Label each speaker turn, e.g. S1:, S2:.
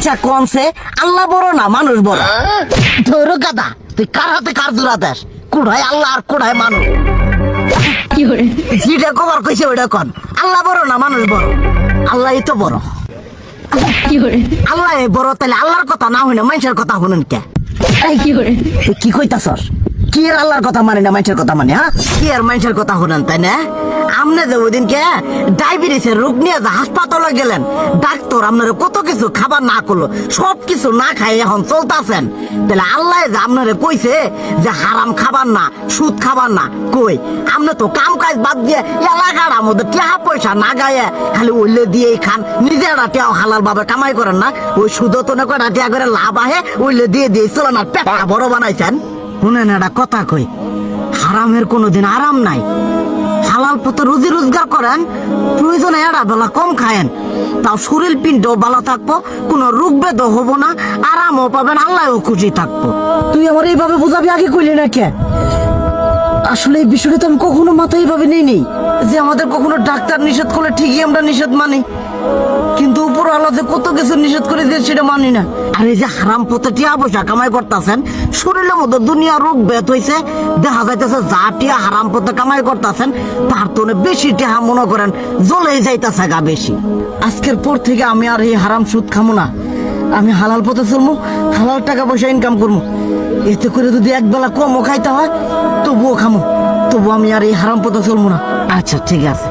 S1: আচ্ছা কোনছে আল্লাহ বড় না মানুষ বড়? ধরো গাদা, তুই কার হাতে কার জোড়া দেশ? কুড়ায় আল্লাহ আর কুড়ায় মানুষ। যেটা কবার কইছে ওইটা কন। আল্লাহ বড় না মানুষ বড়? আল্লাহই তো বড়। আল্লাহ বড়, তাহলে আল্লাহর কথা না হইনা মানুষের কথা শুনেন কে? তুই কি কইতাছস? কি আর আল্লাহর কথা মানে না মানুষের কথা মানে? হ্যাঁ, কি আর মানুষের কথা শুনেন তাই না? আমনে যে ওইদিনকে ডায়াবেটিসের রোগ নিয়ে যে হাসপাতালে গেলেন, ডাক্তার আপনার কত কিছু খাবার না করলো, সব কিছু না খাই এখন চলতেছেন। তাহলে আল্লাহ যে আপনারে কইছে যে হারাম খাবার না, সুদ খাবার না, কই আপনি তো কাম কাজ বাদ দিয়ে এলাকার মধ্যে টাকা পয়সা না গায়ে খালি ওইলে দিয়েই খান। নিজেরা টিয়াও হালাল ভাবে কামাই করেন না, ওই সুদ তো না কটা টিয়া করে লাভ আহে ওইলে দিয়ে দিয়ে চলেন আর পেটা বড় বানাইছেন। শুনেন একটা কথা কই, হারামের কোনোদিন আরাম নাই। হালাল পথে রুজি রোজগার করেন, প্রয়োজনে এরা বেলা কম খায়েন, তাও শরীর পিণ্ডও ভালো থাকবো, কোনো রোগ বেদও হবো না, আরামও পাবেন, আল্লাহও খুশি থাকবো। তুই আমার এইভাবে বুঝাবি আগে কইলি না কে? আসলে এই বিষয়টা তো আমি কখনো মাথায় এইভাবে নিই যে আমাদের কখনো ডাক্তার নিষেধ করলে ঠিকই আমরা নিষেধ মানি, কিন্তু উপর আল্লাহ যে কত কিছু নিষেধ করে দিয়ে সেটা মানি না। আর এই যে হারাম পথে টিয়া পয়সা কামাই করতেছেন, শরীরের মধ্যে দুনিয়া রোগ বেত হয়েছে, দেখা যাইতেছে যা টিয়া হারাম পথে কামাই করতেছেন তার তো বেশি টিয়া মনে করেন জ্বলেই যাইতেছে গা বেশি। আজকের পর থেকে আমি আর এই হারাম সুদ খামো না, আমি হালাল পথে চলবো, হালাল টাকা পয়সা ইনকাম করবো। এতে করে যদি একবেলা কমও খাইতে হয় তবুও খামো, তবু আমি আর এই হারাম পথে চলবো না। আচ্ছা ঠিক আছে।